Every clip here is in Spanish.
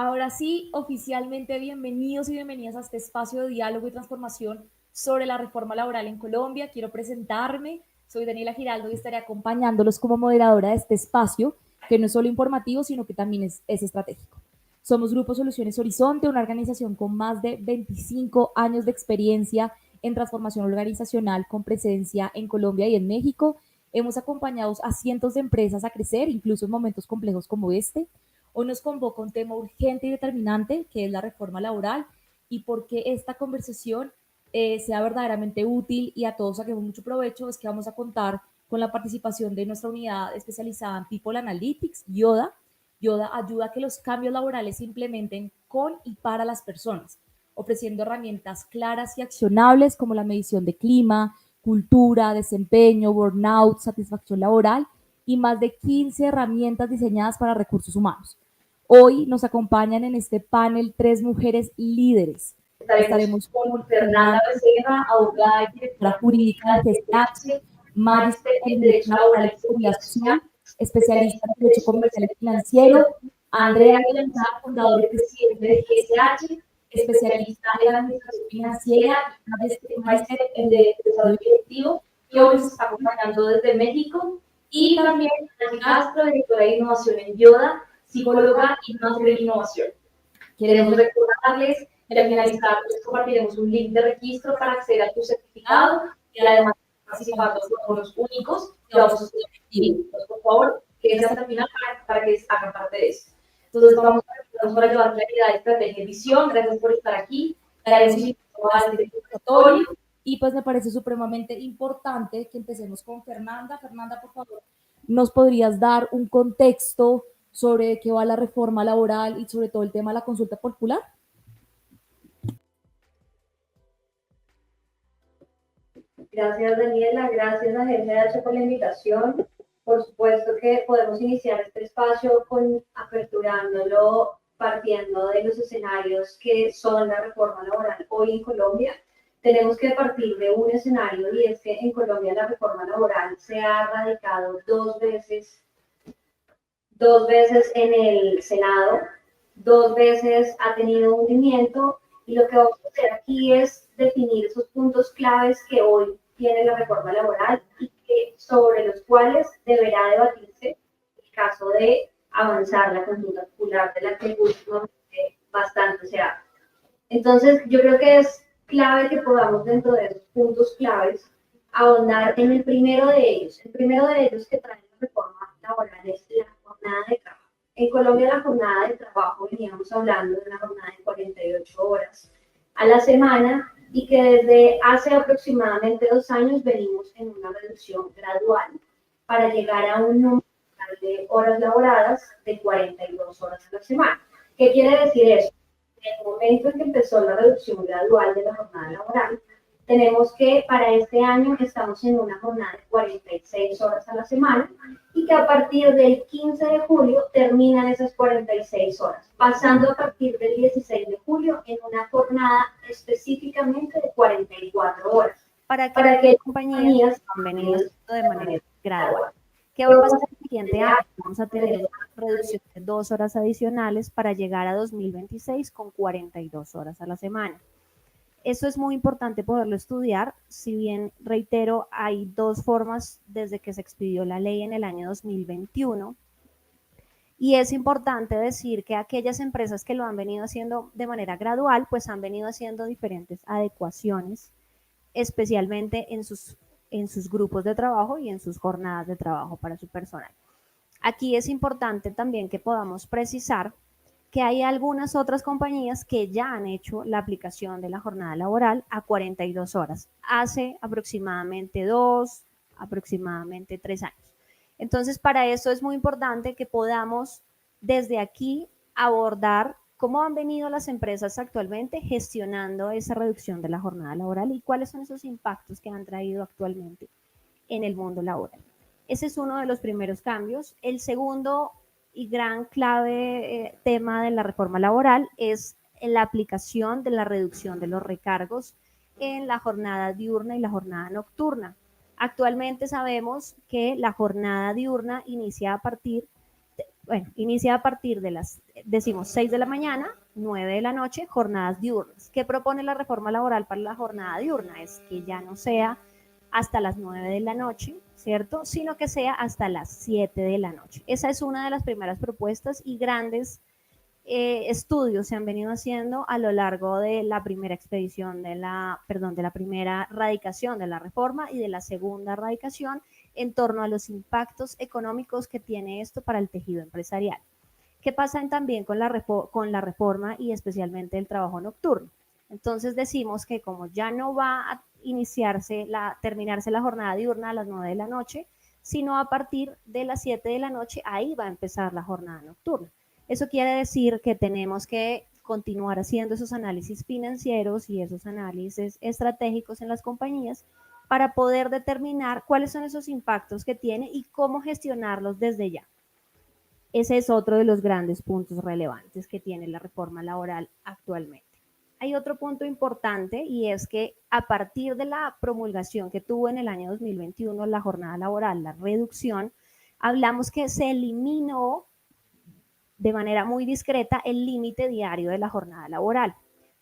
Ahora sí, oficialmente bienvenidos y bienvenidas a este espacio de diálogo y transformación sobre la reforma laboral en Colombia. Quiero presentarme, soy Daniela Giraldo y estaré acompañándolos como moderadora de este espacio, que no es solo informativo, sino que también es estratégico. Somos Grupo Soluciones Horizonte, una organización con más de 25 años de experiencia en transformación organizacional con presencia en Colombia y en México. Hemos acompañado a cientos de empresas a crecer, incluso en momentos complejos como este. Hoy nos convoca un tema urgente y determinante, que es la reforma laboral, y porque esta conversación sea verdaderamente útil y a todos saquemos mucho provecho, es que vamos a contar con la participación de nuestra unidad especializada en People Analytics, YODA. YODA ayuda a que los cambios laborales se implementen con y para las personas, ofreciendo herramientas claras y accionables como la medición de clima, cultura, desempeño, burnout, satisfacción laboral y más de 15 herramientas diseñadas para recursos humanos. Hoy nos acompañan en este panel tres mujeres líderes. Estaremos con Fernanda Becerra, abogada y directora jurídica de GCH, magíster en Derecho Laboral y Seguridad Social, especialista en Derecho Comercial y Financiero, Andrea Villanzar, fundadora y presidente de GCH, especialista en Administración Financiera, magíster en Desarrollo Directivo, que hoy nos está acompañando desde México, y también Nancy Castro, directora de Innovación en YODA, psicóloga y máster en innovación. Queremos recordarles que al finalizar les compartiremos un link de registro para acceder a tu certificado y además participando con fondos únicos que vamos a hacer. Entonces, por favor, quédense hasta el final para que hagan parte de esto. Entonces, vamos para llevar claridad, estrategia y visión. Gracias por estar aquí. Daremos inicio a este conversatorio y pues me parece supremamente importante que empecemos con Fernanda. Fernanda, por favor, ¿nos podrías dar un contexto sobre qué va la reforma laboral y sobre todo el tema de la consulta popular? Gracias, Daniela. Gracias a GCH por la invitación. Por supuesto que podemos iniciar este espacio aperturándolo partiendo de los escenarios que son la reforma laboral hoy en Colombia. Tenemos que partir de un escenario y es que en Colombia la reforma laboral se ha radicado dos veces en el Senado, dos veces ha tenido hundimiento y lo que vamos a hacer aquí es definir esos puntos claves que hoy tiene la reforma laboral y sobre los cuales deberá debatirse el caso de avanzar la consulta popular de la que últimamente bastante se habla. Entonces, yo creo que es clave que podamos dentro de esos puntos claves ahondar en el primero de ellos. El primero de ellos que trae la reforma laboral es la jornada de trabajo. En Colombia la jornada de trabajo veníamos hablando de una jornada de 48 horas a la semana y que desde hace aproximadamente 2 años venimos en una reducción gradual para llegar a un número de horas laboradas de 42 horas a la semana. ¿Qué quiere decir eso? En el momento en que empezó la reducción gradual de la jornada laboral, tenemos que para este año estamos en una jornada de 46 horas a la semana y que a partir del 15 de julio terminan esas 46 horas, pasando a partir del 16 de julio en una jornada específicamente de 44 horas. Para que compañías han venido de manera gradual. ¿Qué va a pasar el siguiente año? Vamos a tener una reducción de 2 horas adicionales para llegar a 2026 con 42 horas a la semana. Eso es muy importante poderlo estudiar, si bien, reitero, hay dos formas desde que se expidió la ley en el año 2021. Y es importante decir que aquellas empresas que lo han venido haciendo de manera gradual, pues han venido haciendo diferentes adecuaciones, especialmente en sus grupos de trabajo y en sus jornadas de trabajo para su personal. Aquí es importante también que podamos precisar que hay algunas otras compañías que ya han hecho la aplicación de la jornada laboral a 42 horas, hace aproximadamente 3 años. Entonces, para eso es muy importante que podamos desde aquí abordar cómo han venido las empresas actualmente gestionando esa reducción de la jornada laboral y cuáles son esos impactos que han traído actualmente en el mundo laboral. Ese es uno de los primeros cambios. El segundo y gran clave tema de la reforma laboral es la aplicación de la reducción de los recargos en la jornada diurna y la jornada nocturna. Actualmente sabemos que la jornada diurna inicia bueno, inicia a partir de las, decimos, 6 de la mañana, 9 de la noche, jornadas diurnas. ¿Qué propone la reforma laboral para la jornada diurna? Es que ya no sea hasta las 9 de la noche, ¿cierto? Sino que sea hasta las 7 de la noche. Esa es una de las primeras propuestas y grandes estudios se han venido haciendo a lo largo de la primera expedición de de la primera radicación de la reforma y de la segunda radicación en torno a los impactos económicos que tiene esto para el tejido empresarial. ¿Qué pasa también con la reforma y especialmente el trabajo nocturno? Entonces decimos que como ya no va a terminarse la jornada diurna a las 9 de la noche, sino a partir de las 7 de la noche, ahí va a empezar la jornada nocturna. Eso quiere decir que tenemos que continuar haciendo esos análisis financieros y esos análisis estratégicos en las compañías para poder determinar cuáles son esos impactos que tiene y cómo gestionarlos desde ya. Ese es otro de los grandes puntos relevantes que tiene la reforma laboral actualmente. Hay otro punto importante y es que a partir de la promulgación que tuvo en el año 2021 la jornada laboral, la reducción, hablamos que se eliminó de manera muy discreta el límite diario de la jornada laboral.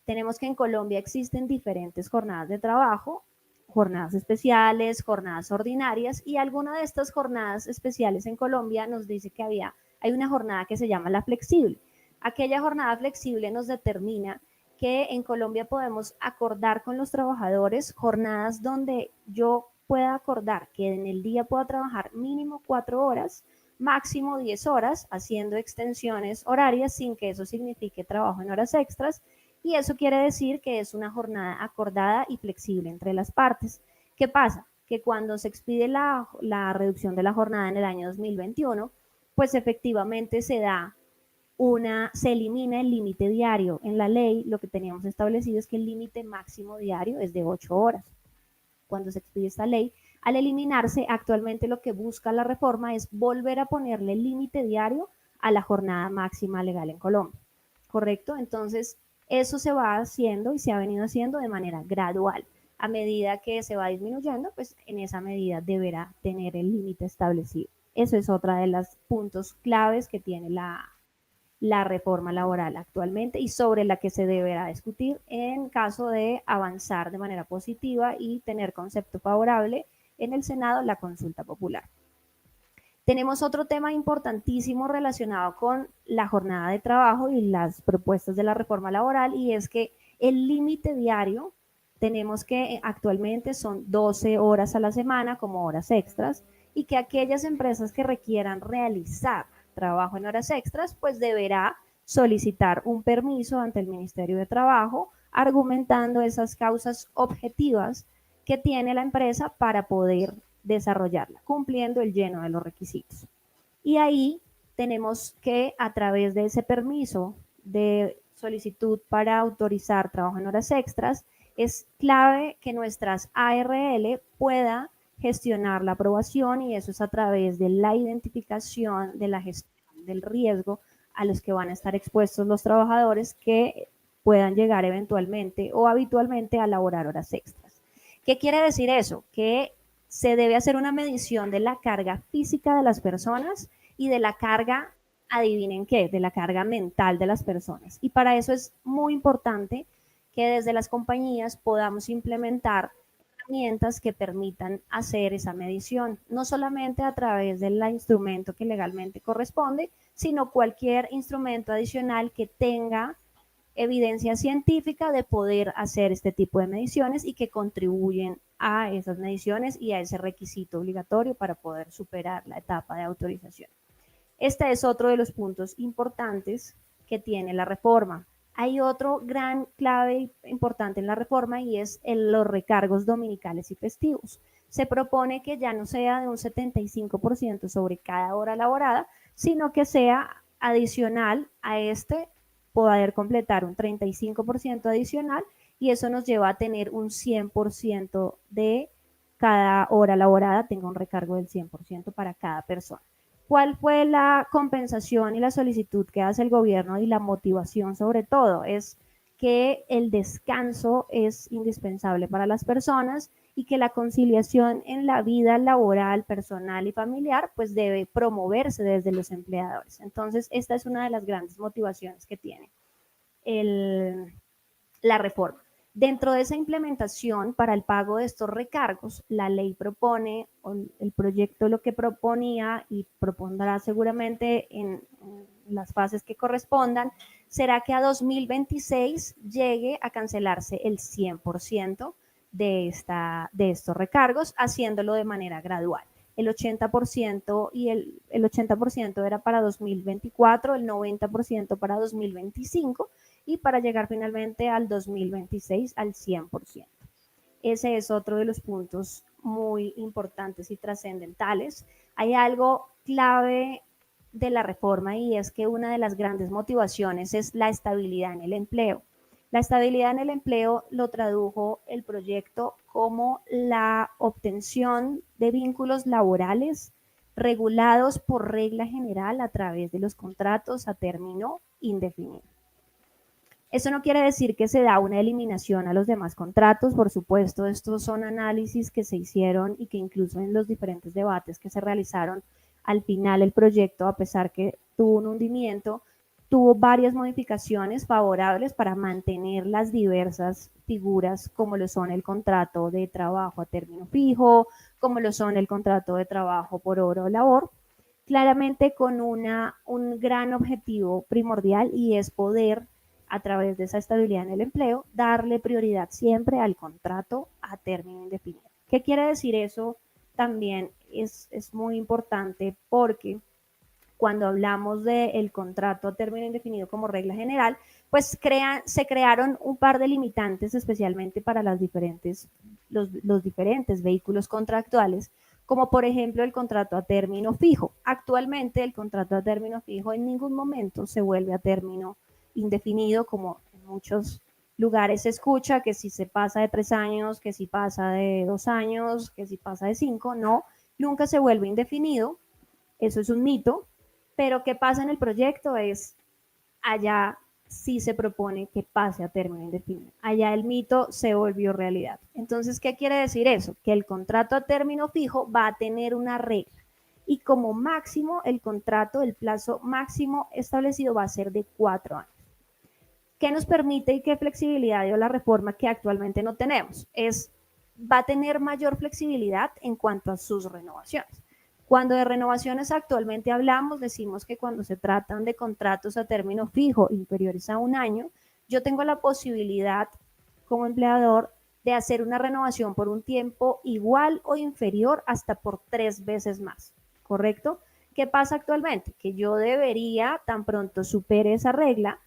Tenemos que en Colombia existen diferentes jornadas de trabajo, jornadas especiales, jornadas ordinarias, y alguna de estas jornadas especiales en Colombia nos dice que hay una jornada que se llama la flexible. Aquella jornada flexible nos determina que en Colombia podemos acordar con los trabajadores jornadas donde yo pueda acordar que en el día pueda trabajar mínimo 4 horas, máximo 10 horas, haciendo extensiones horarias sin que eso signifique trabajo en horas extras, y eso quiere decir que es una jornada acordada y flexible entre las partes. ¿Qué pasa? Que cuando se expide la reducción de la jornada en el año 2021, pues efectivamente se elimina el límite diario. En la ley lo que teníamos establecido es que el límite máximo diario es de 8 horas. Cuando se expide esta ley, al eliminarse, actualmente lo que busca la reforma es volver a ponerle límite diario a la jornada máxima legal en Colombia. ¿Correcto? Entonces, eso se va haciendo y se ha venido haciendo de manera gradual. A medida que se va disminuyendo, pues en esa medida deberá tener el límite establecido. Eso es otra de los puntos claves que tiene la reforma laboral actualmente y sobre la que se deberá discutir en caso de avanzar de manera positiva y tener concepto favorable en el Senado la consulta popular. Tenemos otro tema importantísimo relacionado con la jornada de trabajo y las propuestas de la reforma laboral, y es que el límite diario tenemos que actualmente son 12 horas a la semana como horas extras, y que aquellas empresas que requieran realizar trabajo en horas extras, pues deberá solicitar un permiso ante el Ministerio de Trabajo, argumentando esas causas objetivas que tiene la empresa para poder desarrollarla, cumpliendo el lleno de los requisitos. Y ahí tenemos que, a través de ese permiso de solicitud para autorizar trabajo en horas extras, es clave que nuestras ARL pueda gestionar la aprobación, y eso es a través de la identificación de la gestión del riesgo a los que van a estar expuestos los trabajadores que puedan llegar eventualmente o habitualmente a laborar horas extras. ¿Qué quiere decir eso? Que se debe hacer una medición de la carga física de las personas y de la carga, adivinen qué, de la carga mental de las personas. Y para eso es muy importante que desde las compañías podamos implementar herramientas que permitan hacer esa medición, no solamente a través del instrumento que legalmente corresponde, sino cualquier instrumento adicional que tenga evidencia científica de poder hacer este tipo de mediciones y que contribuyen a esas mediciones y a ese requisito obligatorio para poder superar la etapa de autorización. Este es otro de los puntos importantes que tiene la reforma. Hay otro gran clave importante en la reforma, y es los recargos dominicales y festivos. Se propone que ya no sea de un 75% sobre cada hora laborada, sino que sea adicional a poder completar un 35% adicional, y eso nos lleva a tener un 100% de cada hora laborada, tenga un recargo del 100% para cada persona. ¿Cuál fue la compensación y la solicitud que hace el gobierno y la motivación sobre todo? Es que el descanso es indispensable para las personas y que la conciliación en la vida laboral, personal y familiar pues debe promoverse desde los empleadores. Entonces, esta es una de las grandes motivaciones que tiene la reforma. Dentro de esa implementación para el pago de estos recargos, la ley propone, o el proyecto lo que proponía y propondrá seguramente en las fases que correspondan, será que a 2026 llegue a cancelarse el 100% de estos recargos, haciéndolo de manera gradual. El 80% y el 80% era para 2024, el 90% para 2025 y para llegar finalmente al 2026 al 100%. Ese es otro de los puntos muy importantes y trascendentales. Hay algo clave de la reforma y es que una de las grandes motivaciones es la estabilidad en el empleo. La estabilidad en el empleo lo tradujo el proyecto como la obtención de vínculos laborales regulados por regla general a través de los contratos a término indefinido. Eso no quiere decir que se da una eliminación a los demás contratos, por supuesto, estos son análisis que se hicieron y que incluso en los diferentes debates que se realizaron, al final el proyecto, a pesar que tuvo un hundimiento, tuvo varias modificaciones favorables para mantener las diversas figuras como lo son el contrato de trabajo a término fijo, como lo son el contrato de trabajo por hora o labor, claramente con un gran objetivo primordial y es poder a través de esa estabilidad en el empleo, darle prioridad siempre al contrato a término indefinido. ¿Qué quiere decir eso? También es muy importante porque cuando hablamos del contrato a término indefinido como regla general, pues se crearon un par de limitantes especialmente para los diferentes vehículos contractuales, como por ejemplo el contrato a término fijo. Actualmente el contrato a término fijo en ningún momento se vuelve a término indefinido, como en muchos lugares se escucha, que si se pasa de 3 años, que si pasa de 2 años, que si pasa de 5, no, nunca se vuelve indefinido, eso es un mito, pero ¿qué pasa en el proyecto? Es allá sí se propone que pase a término indefinido. Allá el mito se volvió realidad. Entonces, ¿qué quiere decir eso? Que el contrato a término fijo va a tener una regla y como máximo el contrato, el plazo máximo establecido va a ser de 4 años. ¿Qué nos permite y qué flexibilidad dio la reforma que actualmente no tenemos? Va a tener mayor flexibilidad en cuanto a sus renovaciones. Cuando de renovaciones actualmente hablamos, decimos que cuando se tratan de contratos a término fijo inferiores a 1 año, yo tengo la posibilidad como empleador de hacer una renovación por un tiempo igual o inferior hasta por 3 veces más, ¿correcto? ¿Qué pasa actualmente? Que yo debería, tan pronto supere esa regla,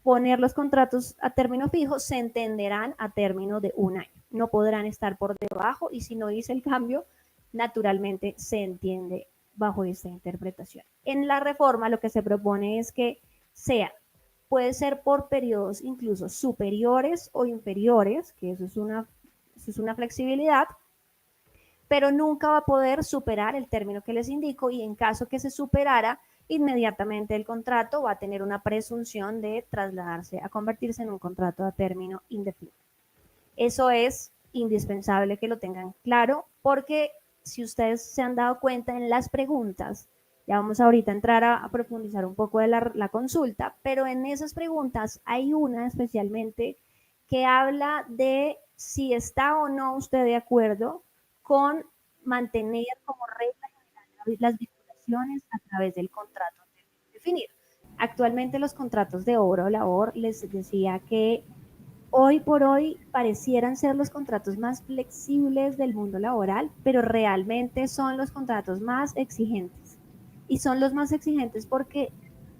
poner los contratos a término fijo, se entenderán a término de 1 año. No podrán estar por debajo y si no hice el cambio, naturalmente se entiende bajo esta interpretación. En la reforma lo que se propone es que puede ser por periodos incluso superiores o inferiores, que eso es una flexibilidad, pero nunca va a poder superar el término que les indico y en caso que se superara, inmediatamente el contrato va a tener una presunción de trasladarse a convertirse en un contrato a término indefinido. Eso es indispensable que lo tengan claro porque si ustedes se han dado cuenta en las preguntas, ya vamos ahorita a entrar a profundizar un poco de la consulta, pero en esas preguntas hay una especialmente que habla de si está o no usted de acuerdo con mantener como regla general las vinculaciones a través del contrato definido. Actualmente los contratos de obra o labor, les decía que hoy por hoy parecieran ser los contratos más flexibles del mundo laboral, pero realmente son los contratos más exigentes. Y son los más exigentes porque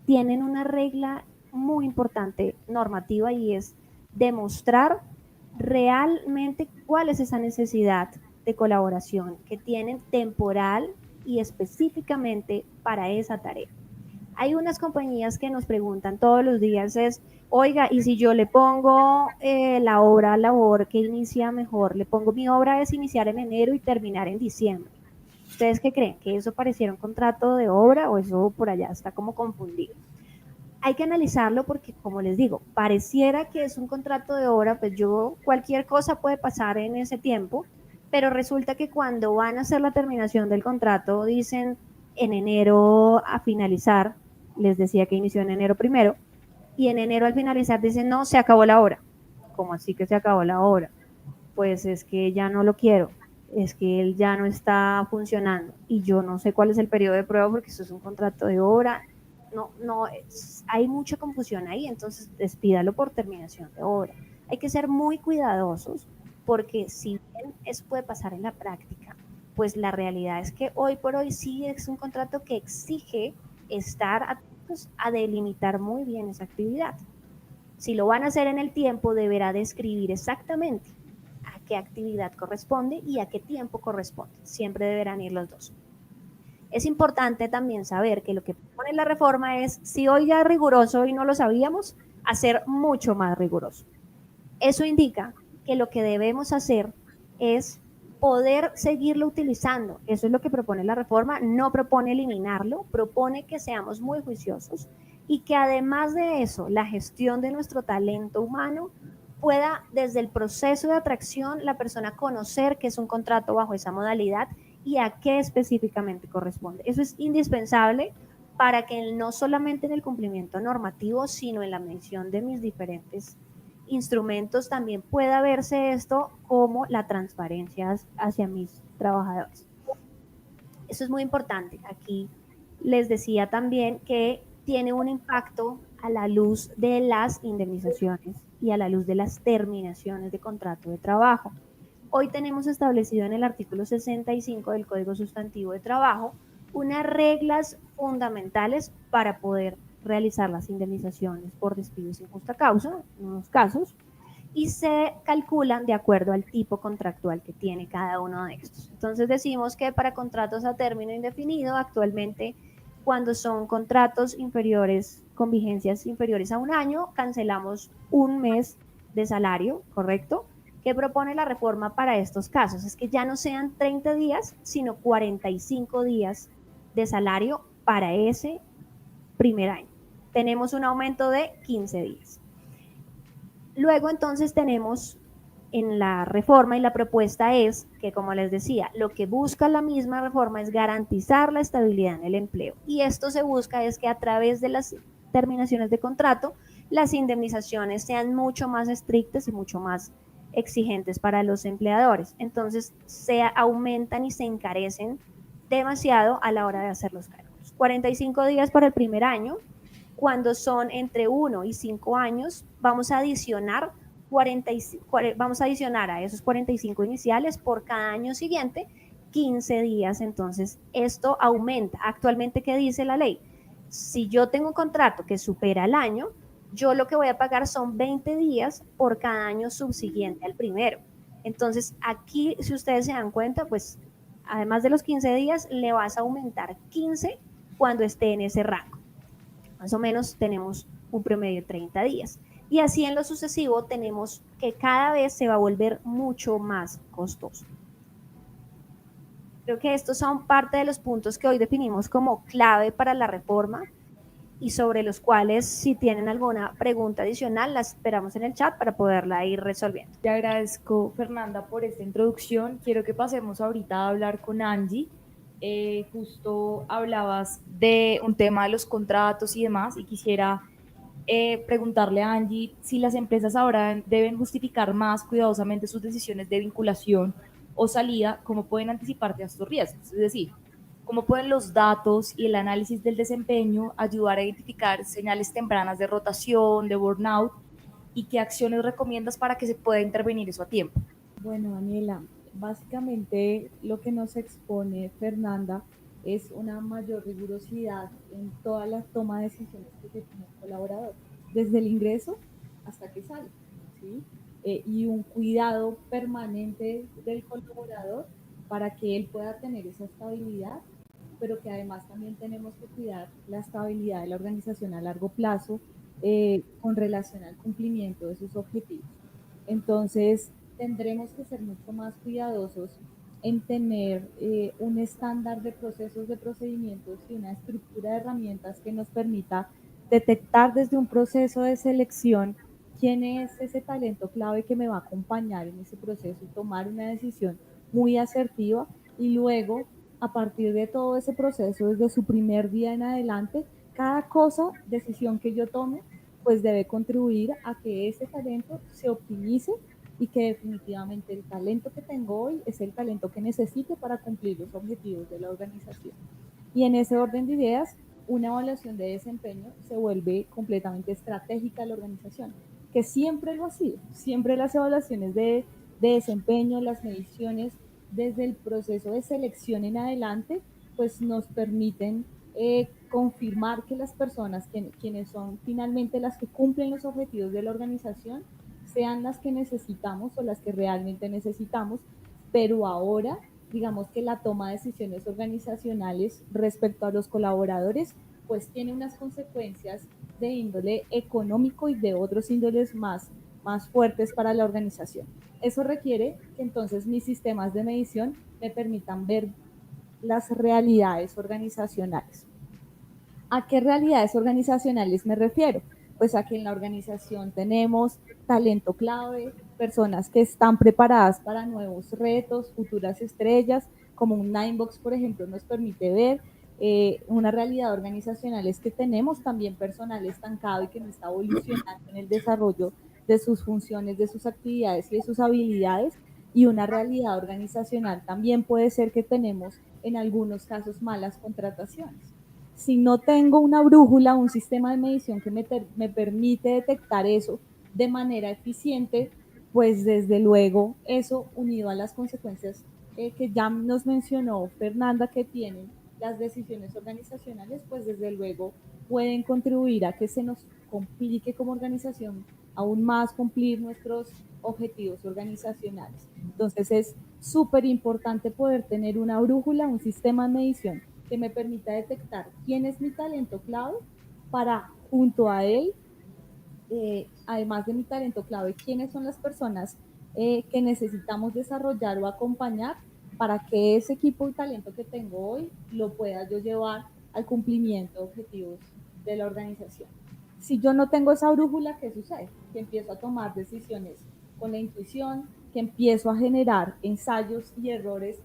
tienen una regla muy importante normativa y es demostrar realmente cuál es esa necesidad de colaboración que tienen temporal y específicamente para esa tarea. Hay unas compañías que nos preguntan todos los días oiga, y si yo le pongo la obra labor que inicia mejor, le pongo mi obra es iniciar en enero y terminar en diciembre. ¿Ustedes qué creen? ¿Que eso pareciera un contrato de obra o eso por allá está como confundido? Hay que analizarlo porque, como les digo, pareciera que es un contrato de obra, pues cualquier cosa puede pasar en ese tiempo, pero resulta que cuando van a hacer la terminación del contrato, dicen en enero a finalizar, les decía que inició en enero primero, y en enero al finalizar dicen, no, se acabó la obra. ¿Cómo así que se acabó la obra? Pues es que ya no lo quiero, es que él ya no está funcionando y yo no sé cuál es el periodo de prueba porque esto es un contrato de obra, hay mucha confusión ahí, entonces despídalo por terminación de obra. Hay que ser muy cuidadosos porque si bien eso puede pasar en la práctica, pues la realidad es que hoy por hoy sí es un contrato que exige estar atentos a delimitar muy bien esa actividad. Si lo van a hacer en el tiempo, deberá describir exactamente a qué actividad corresponde y a qué tiempo corresponde. Siempre deberán ir los dos. Es importante también saber que lo que pone la reforma es, si hoy ya es riguroso y no lo sabíamos, hacer mucho más riguroso. Eso indica que lo que debemos hacer es poder seguirlo utilizando. Eso es lo que propone la reforma. No propone eliminarlo, propone que seamos muy juiciosos y que además de eso, la gestión de nuestro talento humano pueda, desde el proceso de atracción, la persona conocer que es un contrato bajo esa modalidad y a qué específicamente corresponde. Eso es indispensable para que no solamente en el cumplimiento normativo, sino en la mención de mis diferentes instrumentos también pueda verse esto como la transparencia hacia mis trabajadores. Eso es muy importante. Aquí les decía también que tiene un impacto a la luz de las indemnizaciones y a la luz de las terminaciones de contrato de trabajo. Hoy tenemos establecido en el artículo 65 del Código Sustantivo de Trabajo unas reglas fundamentales para poder realizar las indemnizaciones por despido sin justa causa, en unos casos, y se calculan de acuerdo al tipo contractual que tiene cada uno de estos. Entonces decimos que para contratos a término indefinido, actualmente cuando son contratos inferiores, con vigencias inferiores a un año, cancelamos un mes de salario, ¿correcto? ¿Qué propone la reforma para estos casos? Es que ya no sean 30 días, sino 45 días de salario para ese primer año. Tenemos un aumento de 15 días. Luego entonces tenemos en la reforma y la propuesta es que, como les decía, lo que busca la misma reforma es garantizar la estabilidad en el empleo. Y esto se busca es que a través de las terminaciones de contrato, las indemnizaciones sean mucho más estrictas y mucho más exigentes para los empleadores. Entonces se aumentan y se encarecen demasiado a la hora de hacer los cálculos. 45 días para el primer año. Cuando son entre 1 y 5 años, vamos a adicionar a esos 45 iniciales por cada año siguiente 15 días. Entonces, esto aumenta. Actualmente, ¿qué dice la ley? Si yo tengo un contrato que supera el año, yo lo que voy a pagar son 20 días por cada año subsiguiente al primero. Entonces, aquí, si ustedes se dan cuenta, pues, además de los 15 días, le vas a aumentar 15 cuando esté en ese rango. Más o menos tenemos un promedio de 30 días. Y así en lo sucesivo tenemos que cada vez se va a volver mucho más costoso. Creo que estos son parte de los puntos que hoy definimos como clave para la reforma y sobre los cuales, si tienen alguna pregunta adicional, la esperamos en el chat para poderla ir resolviendo. Te agradezco, Fernanda, por esta introducción. Quiero que pasemos ahorita a hablar con Angie. Justo hablabas de un tema de los contratos y demás, y quisiera preguntarle a Angie si las empresas ahora deben justificar más cuidadosamente sus decisiones de vinculación o salida, cómo pueden anticiparte a estos riesgos. Es decir, cómo pueden los datos y el análisis del desempeño ayudar a identificar señales tempranas de rotación, de burnout, y qué acciones recomiendas para que se pueda intervenir eso a tiempo. Bueno, Daniela, básicamente lo que nos expone Fernanda es una mayor rigurosidad en toda la toma de decisiones que se tiene el colaborador, desde el ingreso hasta que sale, ¿sí? Y un cuidado permanente del colaborador para que él pueda tener esa estabilidad, pero que además también tenemos que cuidar la estabilidad de la organización a largo plazo con relación al cumplimiento de sus objetivos. Entonces, tendremos que ser mucho más cuidadosos en tener un estándar de procesos, de procedimientos y una estructura de herramientas que nos permita detectar desde un proceso de selección quién es ese talento clave que me va a acompañar en ese proceso y tomar una decisión muy asertiva y luego, a partir de todo ese proceso, desde su primer día en adelante, cada cosa, decisión que yo tome, pues debe contribuir a que ese talento se optimice y que definitivamente el talento que tengo hoy es el talento que necesito para cumplir los objetivos de la organización. Y en ese orden de ideas, una evaluación de desempeño se vuelve completamente estratégica a la organización, que siempre lo ha sido. Siempre las evaluaciones de desempeño, las mediciones, desde el proceso de selección en adelante, pues nos permiten confirmar que las personas, quienes son finalmente las que cumplen los objetivos de la organización, sean las que necesitamos o las que realmente necesitamos, pero ahora digamos que la toma de decisiones organizacionales respecto a los colaboradores, pues tiene unas consecuencias de índole económico y de otros índoles más fuertes para la organización. Eso requiere que entonces mis sistemas de medición me permitan ver las realidades organizacionales. ¿A qué realidades organizacionales me refiero? Pues a que en la organización tenemos talento clave, personas que están preparadas para nuevos retos, futuras estrellas, como un Ninebox, por ejemplo, nos permite ver. Una realidad organizacional es que tenemos también personal estancado y que no está evolucionando en el desarrollo de sus funciones, de sus actividades y de sus habilidades. Y una realidad organizacional también puede ser que tenemos en algunos casos malas contrataciones. Si no tengo una brújula, un sistema de medición que me permite detectar eso de manera eficiente, pues desde luego eso unido a las consecuencias que ya nos mencionó Fernanda que tienen las decisiones organizacionales, pues desde luego pueden contribuir a que se nos complique como organización aún más cumplir nuestros objetivos organizacionales. Entonces es súper importante poder tener una brújula, un sistema de medición que me permita detectar quién es mi talento clave para junto a él, además de mi talento clave, quiénes son las personas que necesitamos desarrollar o acompañar para que ese equipo y talento que tengo hoy lo pueda yo llevar al cumplimiento de objetivos de la organización. Si yo no tengo esa brújula, ¿qué sucede? Que empiezo a tomar decisiones con la intuición, que empiezo a generar ensayos y errores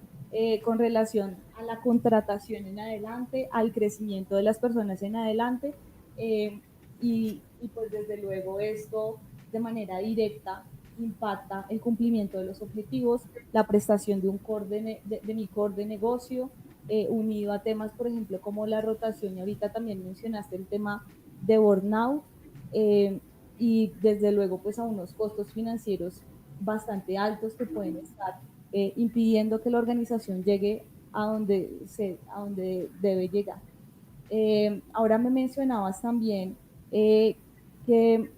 con relación a la contratación en adelante, al crecimiento de las personas en adelante, eh, y pues desde luego esto de manera directa impacta el cumplimiento de los objetivos, la prestación de un core de mi core de negocio, unido a temas, por ejemplo, como la rotación, y ahorita también mencionaste el tema de burnout, eh, y desde luego pues a unos costos financieros bastante altos que pueden estar impidiendo que la organización llegue a donde debe llegar. Ahora me mencionabas también eh, que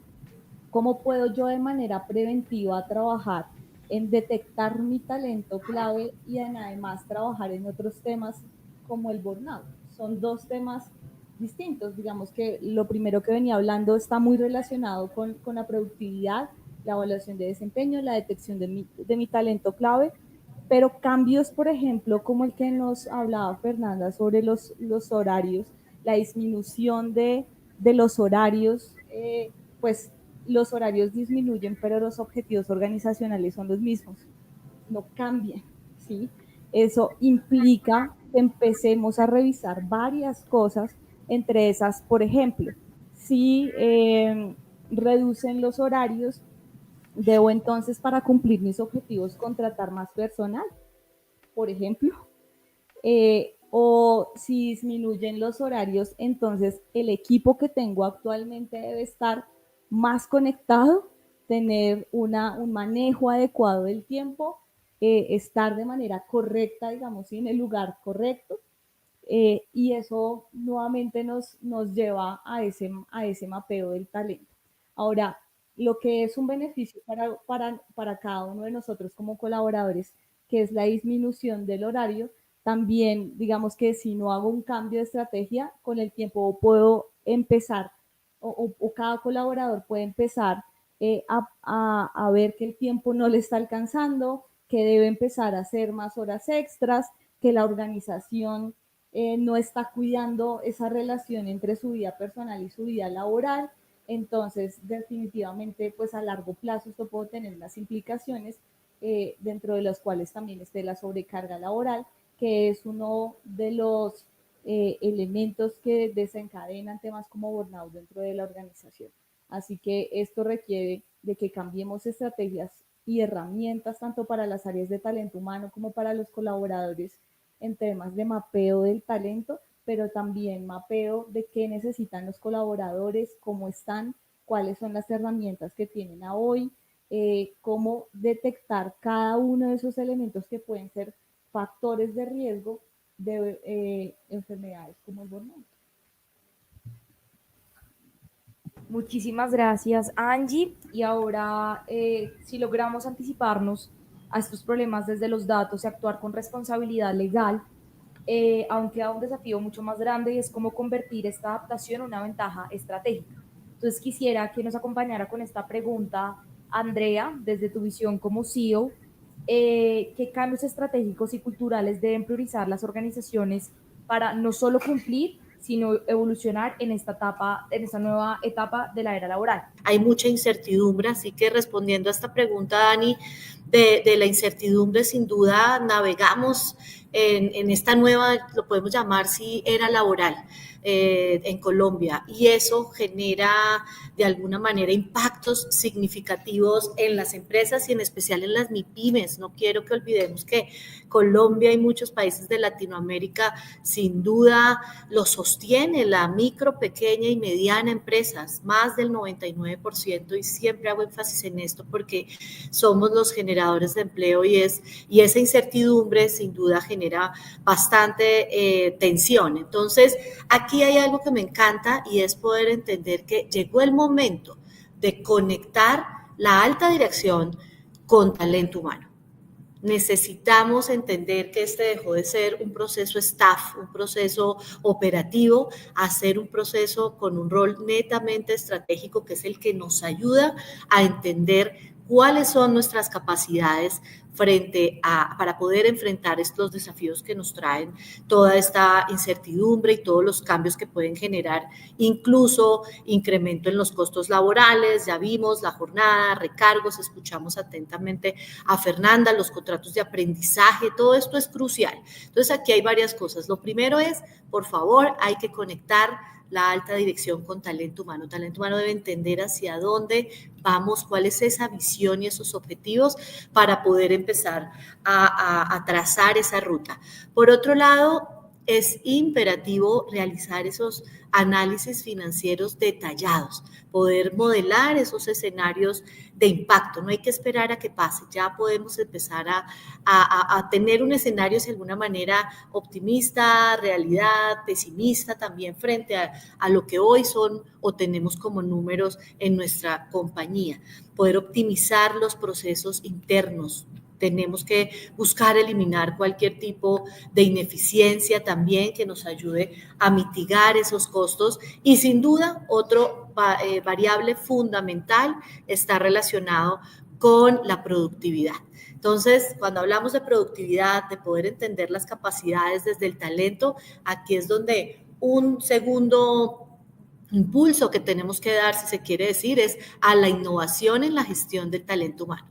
cómo puedo yo de manera preventiva trabajar en detectar mi talento clave y en además trabajar en otros temas como el burnout. Son dos temas distintos. Digamos que lo primero que venía hablando está muy relacionado con la productividad, la evaluación de desempeño, la detección de mi talento clave, pero cambios, por ejemplo, como el que nos hablaba Fernanda sobre los horarios, la disminución de los horarios, pues los horarios disminuyen, pero los objetivos organizacionales son los mismos, no cambian, ¿sí? Eso implica que empecemos a revisar varias cosas, entre esas, por ejemplo, si reducen los horarios, debo entonces para cumplir mis objetivos contratar más personal, por ejemplo, o si disminuyen los horarios, entonces el equipo que tengo actualmente debe estar más conectado, tener un manejo adecuado del tiempo, estar de manera correcta, digamos, en el lugar correcto. Y eso nuevamente nos lleva a ese mapeo del talento. Ahora, lo que es un beneficio para cada uno de nosotros como colaboradores, que es la disminución del horario, también digamos que si no hago un cambio de estrategia, con el tiempo puedo empezar o cada colaborador puede empezar a ver que el tiempo no le está alcanzando, que debe empezar a hacer más horas extras, que la organización no está cuidando esa relación entre su vida personal y su vida laboral. Entonces, definitivamente, pues a largo plazo esto puede tener unas implicaciones dentro de los cuales también esté la sobrecarga laboral, que es uno de los elementos que desencadenan temas como burnout dentro de la organización. Así que esto requiere de que cambiemos estrategias y herramientas tanto para las áreas de talento humano como para los colaboradores en temas de mapeo del talento, pero también mapeo de qué necesitan los colaboradores, cómo están, cuáles son las herramientas que tienen a hoy, cómo detectar cada uno de esos elementos que pueden ser factores de riesgo de enfermedades como el burnout. Muchísimas gracias, Angie. Y ahora, si logramos anticiparnos a estos problemas desde los datos y actuar con responsabilidad legal, aún queda un desafío mucho más grande y es cómo convertir esta adaptación en una ventaja estratégica. Entonces, quisiera que nos acompañara con esta pregunta, Andrea, desde tu visión como CEO, ¿qué cambios estratégicos y culturales deben priorizar las organizaciones para no solo cumplir, sino evolucionar en esta etapa, en esta nueva etapa de la era laboral? Hay mucha incertidumbre, así que respondiendo a esta pregunta, Dani, de la incertidumbre, sin duda navegamos en esta nueva, lo podemos llamar, sí, era laboral en Colombia, y eso genera de alguna manera impactos significativos en las empresas y en especial en las MIPYMES. No quiero que olvidemos que Colombia y muchos países de Latinoamérica sin duda lo sostiene la micro, pequeña y mediana empresas, más del 99%, y siempre hago énfasis en esto porque somos los generadores de empleo y esa incertidumbre sin duda genera bastante tensión. Entonces, aquí hay algo que me encanta y es poder entender que llegó el momento de conectar la alta dirección con talento humano. Necesitamos entender que este dejó de ser un proceso staff, un proceso operativo, a ser un proceso con un rol netamente estratégico, que es el que nos ayuda a entender cuáles son nuestras capacidades para poder enfrentar estos desafíos que nos traen toda esta incertidumbre y todos los cambios que pueden generar, incluso incremento en los costos laborales. Ya vimos la jornada, recargos, escuchamos atentamente a Fernanda, los contratos de aprendizaje, todo esto es crucial. Entonces, aquí hay varias cosas. Lo primero es, por favor, hay que conectar la alta dirección con talento humano. Talento humano debe entender hacia dónde vamos, cuál es esa visión y esos objetivos para poder empezar a trazar esa ruta. Por otro lado, es imperativo realizar esos análisis financieros detallados, poder modelar esos escenarios de impacto. No hay que esperar a que pase, ya podemos empezar a tener un escenario de alguna manera optimista, realidad, pesimista también frente a lo que hoy son o tenemos como números en nuestra compañía. Poder optimizar los procesos internos. Tenemos que buscar eliminar cualquier tipo de ineficiencia también que nos ayude a mitigar esos costos. Y sin duda, otro variable fundamental está relacionado con la productividad. Entonces, cuando hablamos de productividad, de poder entender las capacidades desde el talento, aquí es donde un segundo impulso que tenemos que dar, si se quiere decir, es a la innovación en la gestión del talento humano.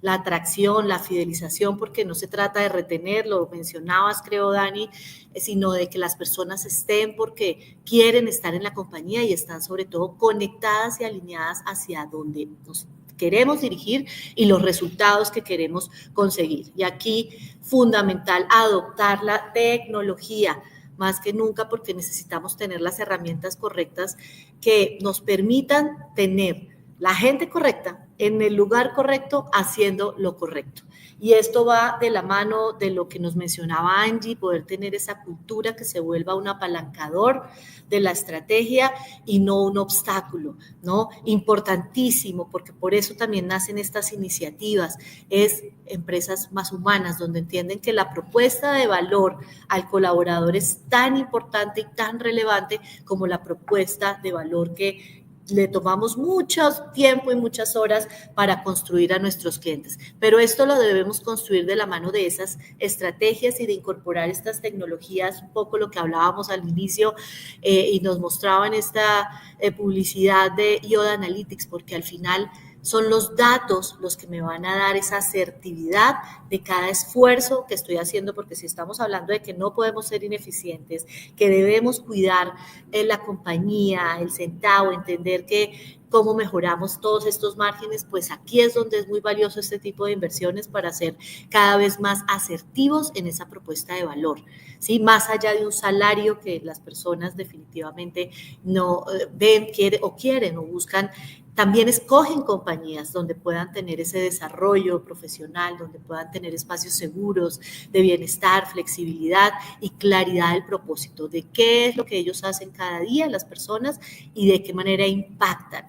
La atracción, la fidelización, porque no se trata de retener, lo mencionabas, creo, Dani, sino de que las personas estén porque quieren estar en la compañía y están sobre todo conectadas y alineadas hacia donde nos queremos dirigir y los resultados que queremos conseguir. Y aquí, fundamental, adoptar la tecnología, más que nunca, porque necesitamos tener las herramientas correctas que nos permitan tener la gente correcta en el lugar correcto haciendo lo correcto. Y esto va de la mano de lo que nos mencionaba Angie, poder tener esa cultura que se vuelva un apalancador de la estrategia y no un obstáculo, ¿no? Importantísimo, porque por eso también nacen estas iniciativas, es empresas más humanas, donde entienden que la propuesta de valor al colaborador es tan importante y tan relevante como la propuesta de valor que le tomamos mucho tiempo y muchas horas para construir a nuestros clientes. Pero esto lo debemos construir de la mano de esas estrategias y de incorporar estas tecnologías, un poco lo que hablábamos al inicio y nos mostraban esta publicidad de Yoda Analytics, porque al final Son los datos los que me van a dar esa asertividad de cada esfuerzo que estoy haciendo, porque si estamos hablando de que no podemos ser ineficientes, que debemos cuidar la compañía, el centavo, entender que cómo mejoramos todos estos márgenes, pues aquí es donde es muy valioso este tipo de inversiones para ser cada vez más asertivos en esa propuesta de valor, ¿sí? Más allá de un salario que las personas definitivamente no ven, quieren o buscan. También escogen compañías donde puedan tener ese desarrollo profesional, donde puedan tener espacios seguros de bienestar, flexibilidad y claridad del propósito, de qué es lo que ellos hacen cada día, las personas, y de qué manera impactan.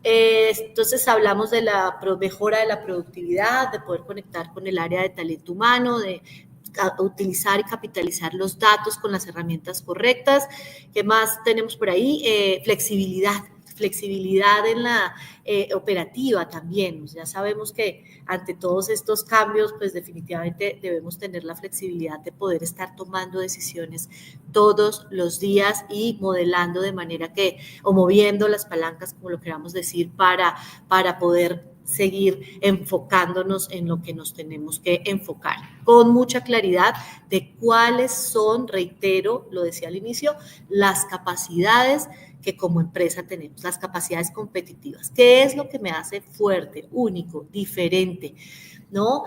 Entonces hablamos de la mejora de la productividad, de poder conectar con el área de talento humano, de utilizar y capitalizar los datos con las herramientas correctas. ¿Qué más tenemos por ahí? Flexibilidad en la operativa también. Ya sabemos que ante todos estos cambios, pues definitivamente debemos tener la flexibilidad de poder estar tomando decisiones todos los días y modelando de manera que, o moviendo las palancas, como lo queramos decir, para poder seguir enfocándonos en lo que nos tenemos que enfocar, con mucha claridad de cuáles son, reitero, lo decía al inicio, las capacidades que como empresa tenemos, las capacidades competitivas. ¿Qué es lo que me hace fuerte, único, diferente? ¿No?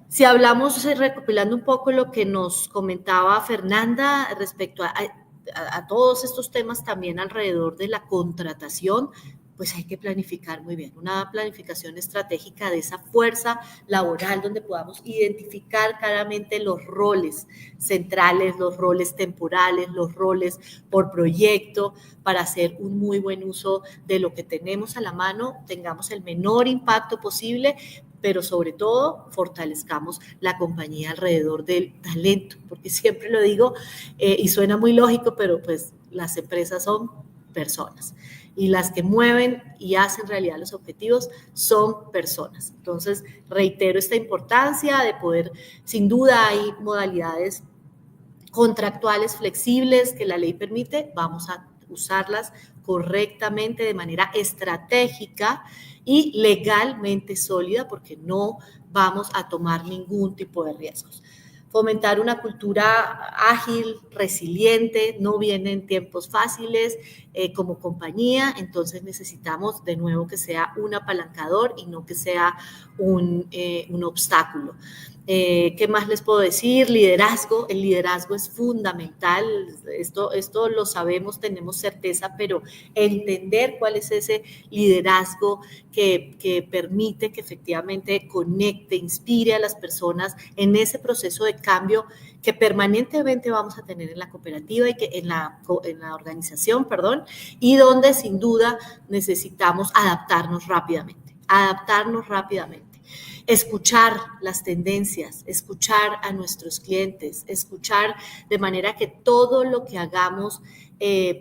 Si hablamos, recopilando un poco lo que nos comentaba Fernanda respecto a todos estos temas también alrededor de la contratación, pues hay que planificar muy bien, una planificación estratégica de esa fuerza laboral donde podamos identificar claramente los roles centrales, los roles temporales, los roles por proyecto, para hacer un muy buen uso de lo que tenemos a la mano, tengamos el menor impacto posible, pero sobre todo fortalezcamos la compañía alrededor del talento, porque siempre lo digo y suena muy lógico, pero pues las empresas son personas y las que mueven y hacen realidad los objetivos son personas. Entonces, reitero esta importancia de poder, sin duda hay modalidades contractuales flexibles que la ley permite, vamos a usarlas correctamente de manera estratégica y legalmente sólida, porque no vamos a tomar ningún tipo de riesgos. Fomentar una cultura ágil, resiliente, no vienen tiempos fáciles como compañía, entonces necesitamos de nuevo que sea un apalancador y no que sea un obstáculo. ¿Qué más les puedo decir? Liderazgo. El liderazgo es fundamental. Esto lo sabemos, tenemos certeza, pero entender cuál es ese liderazgo que permite que efectivamente conecte, inspire a las personas en ese proceso de cambio que permanentemente vamos a tener en la cooperativa y que en la organización, y donde sin duda necesitamos adaptarnos rápidamente. Escuchar las tendencias, escuchar a nuestros clientes, escuchar de manera que todo lo que hagamos,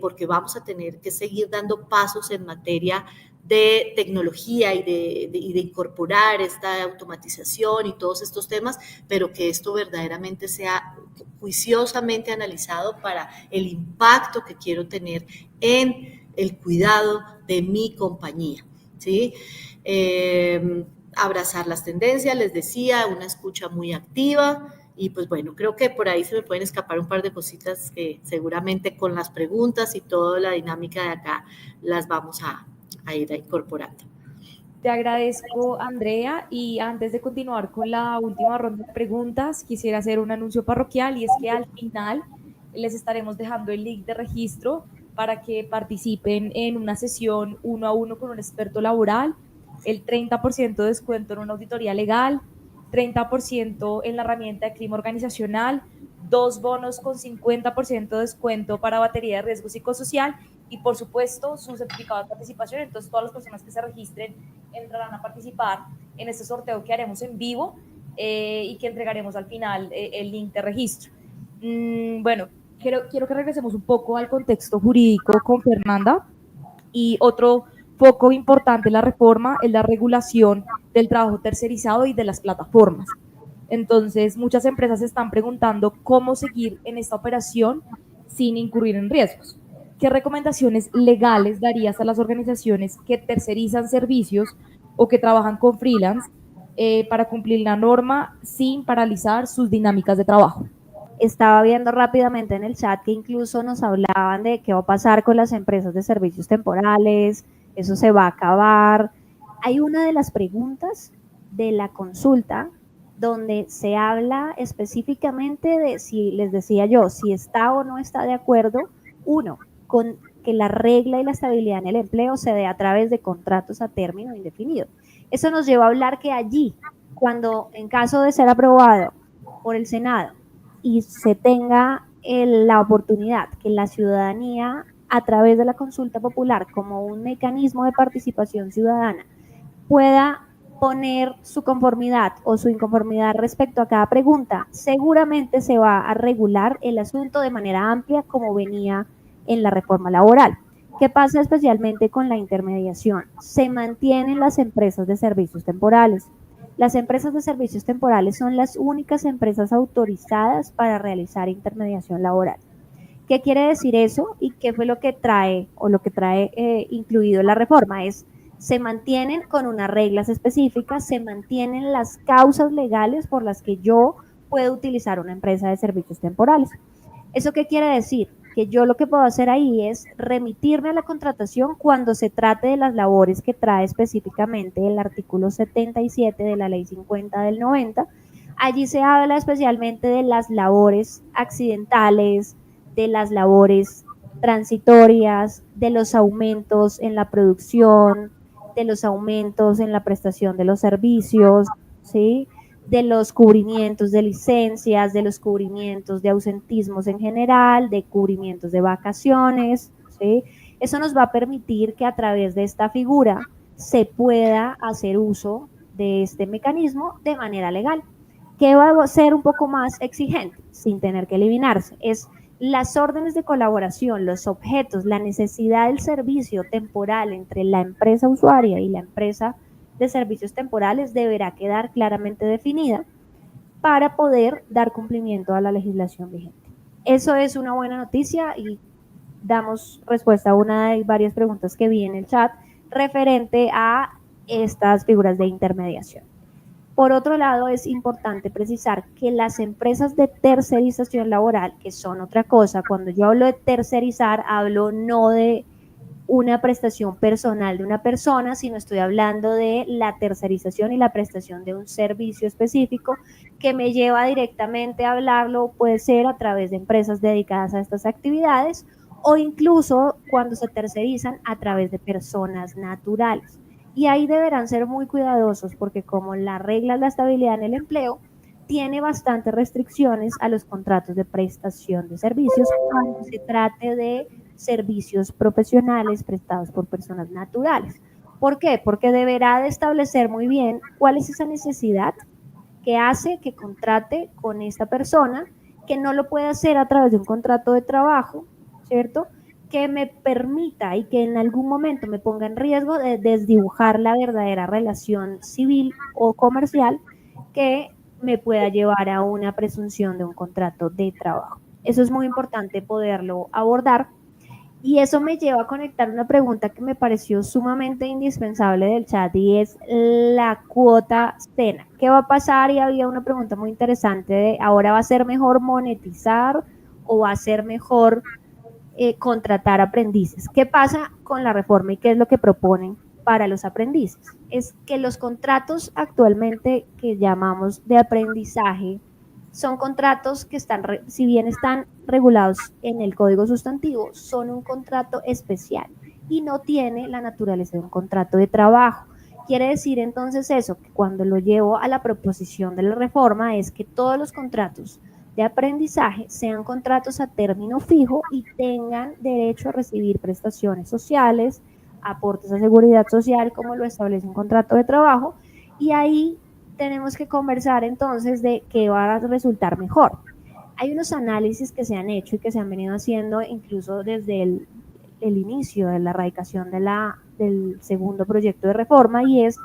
porque vamos a tener que seguir dando pasos en materia de tecnología y de incorporar esta automatización y todos estos temas, pero que esto verdaderamente sea juiciosamente analizado para el impacto que quiero tener en el cuidado de mi compañía, ¿sí? Abrazar las tendencias, les decía, una escucha muy activa y pues bueno, creo que por ahí se me pueden escapar un par de cositas que seguramente con las preguntas y toda la dinámica de acá las vamos a ir incorporando. Te agradezco, Andrea, y antes de continuar con la última ronda de preguntas, quisiera hacer un anuncio parroquial y es que al final les estaremos dejando el link de registro para que participen en una sesión 1 a 1 con un experto laboral, el 30% de descuento en una auditoría legal, 30% en la herramienta de clima organizacional, 2 bonos con 50% de descuento para batería de riesgo psicosocial y por supuesto su certificado de participación. Entonces todas las personas que se registren entrarán a participar en este sorteo que haremos en vivo y que entregaremos al final el link de registro. Bueno, quiero que regresemos un poco al contexto jurídico con Fernanda y otro foco importante de la reforma es la regulación del trabajo tercerizado y de las plataformas. Entonces, muchas empresas se están preguntando cómo seguir en esta operación sin incurrir en riesgos. ¿Qué recomendaciones legales darías a las organizaciones que tercerizan servicios o que trabajan con freelance para cumplir la norma sin paralizar sus dinámicas de trabajo. Estaba viendo rápidamente en el chat que incluso nos hablaban de qué va a pasar con las empresas de servicios temporales, eso se va a acabar. Hay una de las preguntas de la consulta donde se habla específicamente de si, les decía yo, si está o no está de acuerdo, uno, con que la regla y la estabilidad en el empleo se dé a través de contratos a término indefinido. Eso nos lleva a hablar que allí, cuando en caso de ser aprobado por el Senado, y se tenga la oportunidad que la ciudadanía, a través de la consulta popular, como un mecanismo de participación ciudadana, pueda poner su conformidad o su inconformidad respecto a cada pregunta, seguramente se va a regular el asunto de manera amplia como venía en la reforma laboral. ¿Qué pasa especialmente con la intermediación? Se mantienen las empresas de servicios temporales. Las empresas de servicios temporales son las únicas empresas autorizadas para realizar intermediación laboral. ¿Qué quiere decir eso? ¿Y qué fue lo que trae o lo que trae incluido la reforma? Se mantienen con unas reglas específicas, se mantienen las causas legales por las que yo puedo utilizar una empresa de servicios temporales. ¿Eso qué quiere decir? Que yo lo que puedo hacer ahí es remitirme a la contratación cuando se trate de las labores que trae específicamente el artículo 77 de la ley 50 del 90. Allí se habla especialmente de las labores accidentales, de las labores transitorias, de los aumentos en la producción, de los aumentos en la prestación de los servicios, ¿sí? De los cubrimientos de licencias, de los cubrimientos de ausentismos en general, de cubrimientos de vacaciones, ¿sí? Eso nos va a permitir que a través de esta figura se pueda hacer uso de este mecanismo de manera legal. ¿Qué va a ser un poco más exigente sin tener que eliminarse? Es las órdenes de colaboración, los objetos, la necesidad del servicio temporal entre la empresa usuaria y la empresa de servicios temporales deberá quedar claramente definida para poder dar cumplimiento a la legislación vigente. Eso es una buena noticia y damos respuesta a una de varias preguntas que vi en el chat referente a estas figuras de intermediación. Por otro lado, es importante precisar que las empresas de tercerización laboral, que son otra cosa, cuando yo hablo de tercerizar, hablo no de una prestación personal de una persona, sino estoy hablando de la tercerización y la prestación de un servicio específico que me lleva directamente a hablarlo, puede ser a través de empresas dedicadas a estas actividades o incluso cuando se tercerizan a través de personas naturales. Y ahí deberán ser muy cuidadosos porque como la regla es la estabilidad en el empleo, tiene bastantes restricciones a los contratos de prestación de servicios cuando se trate de servicios profesionales prestados por personas naturales. ¿Por qué? Porque deberá de establecer muy bien cuál es esa necesidad que hace que contrate con esta persona, que no lo puede hacer a través de un contrato de trabajo, ¿cierto? Que me permita y que en algún momento me ponga en riesgo de desdibujar la verdadera relación civil o comercial que me pueda llevar a una presunción de un contrato de trabajo. Eso es muy importante poderlo abordar y eso me lleva a conectar una pregunta que me pareció sumamente indispensable del chat y es la cuota cena. ¿Qué va a pasar? Y había una pregunta muy interesante de ¿ahora va a ser mejor monetizar o va a ser mejor contratar aprendices? ¿Qué pasa con la reforma y qué es lo que proponen para los aprendices? Es que los contratos actualmente que llamamos de aprendizaje son contratos que están, si bien están regulados en el Código Sustantivo, son un contrato especial y no tiene la naturaleza de un contrato de trabajo. Quiere decir entonces eso, que cuando lo llevo a la proposición de la reforma es que todos los contratos de aprendizaje sean contratos a término fijo y tengan derecho a recibir prestaciones sociales, aportes a seguridad social como lo establece un contrato de trabajo y ahí tenemos que conversar entonces de qué va a resultar mejor. Hay unos análisis que se han hecho y que se han venido haciendo incluso desde el inicio de la erradicación del segundo proyecto de reforma y es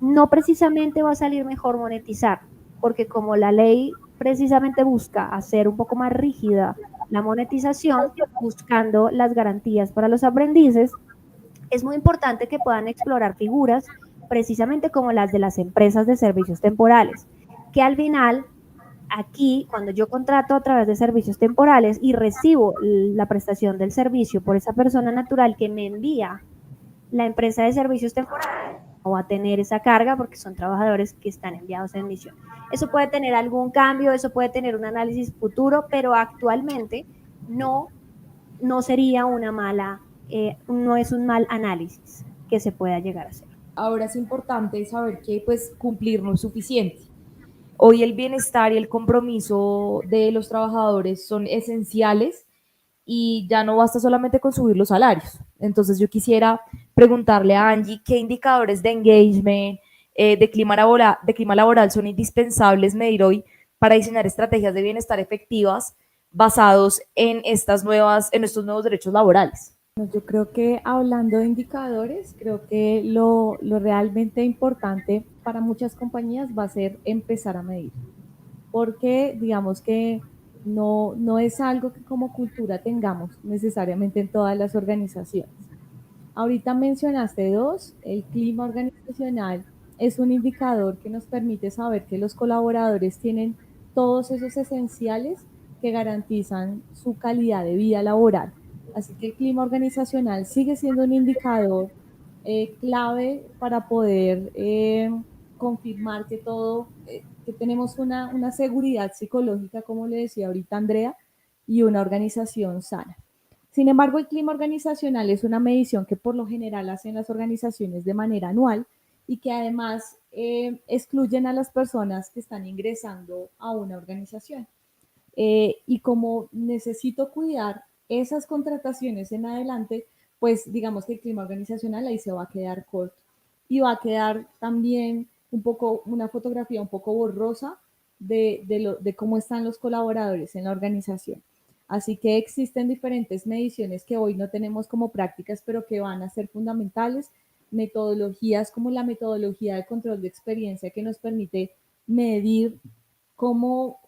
no precisamente va a salir mejor monetizar, porque como la ley precisamente busca hacer un poco más rígida la monetización, buscando las garantías para los aprendices, es muy importante que puedan explorar figuras precisamente como las de las empresas de servicios temporales, que al final, aquí, cuando yo contrato a través de servicios temporales y recibo la prestación del servicio por esa persona natural que me envía la empresa de servicios temporales, no va a tener esa carga porque son trabajadores que están enviados en misión. Eso puede tener algún cambio, eso puede tener un análisis futuro, pero actualmente no, no sería una mala, no es un mal análisis que se pueda llegar a hacer. Ahora es importante saber que pues cumplir no es suficiente. Hoy el bienestar y el compromiso de los trabajadores son esenciales y ya no basta solamente con subir los salarios. Entonces yo quisiera preguntarle a Angie qué indicadores de engagement, de clima laboral son indispensables medir hoy para diseñar estrategias de bienestar efectivas basados en en estos nuevos derechos laborales. Yo creo que hablando de indicadores, creo que lo realmente importante para muchas compañías va a ser empezar a medir, porque digamos que no es algo que como cultura tengamos necesariamente en todas las organizaciones. Ahorita mencionaste dos, el clima organizacional es un indicador que nos permite saber que los colaboradores tienen todos esos esenciales que garantizan su calidad de vida laboral. Así que el clima organizacional sigue siendo un indicador clave para poder confirmar que que tenemos una seguridad psicológica, como le decía ahorita Andrea, y una organización sana. Sin embargo, el clima organizacional es una medición que por lo general hacen las organizaciones de manera anual y que además excluyen a las personas que están ingresando a una organización. Y como necesito cuidar esas contrataciones en adelante, pues digamos que el clima organizacional ahí se va a quedar corto y va a quedar también un poco una fotografía un poco borrosa de cómo están los colaboradores en la organización. Así que existen diferentes mediciones que hoy no tenemos como prácticas, pero que van a ser fundamentales. Metodologías como la metodología de control de experiencia que nos permite medir cómo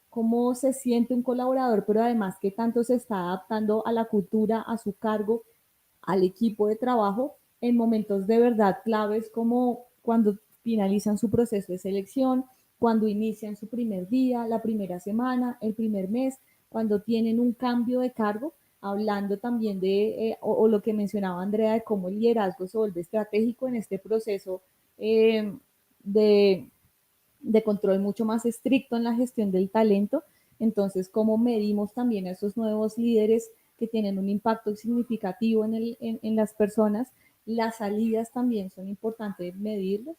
se siente un colaborador, pero además qué tanto se está adaptando a la cultura, a su cargo, al equipo de trabajo en momentos de verdad claves como cuando finalizan su proceso de selección, cuando inician su primer día, la primera semana, el primer mes, cuando tienen un cambio de cargo, hablando también o lo que mencionaba Andrea, de cómo el liderazgo se vuelve estratégico en este proceso de, de control mucho más estricto en la gestión del talento. Entonces, cómo medimos también a esos nuevos líderes que tienen un impacto significativo en las personas. Las salidas también son importantes medirlas.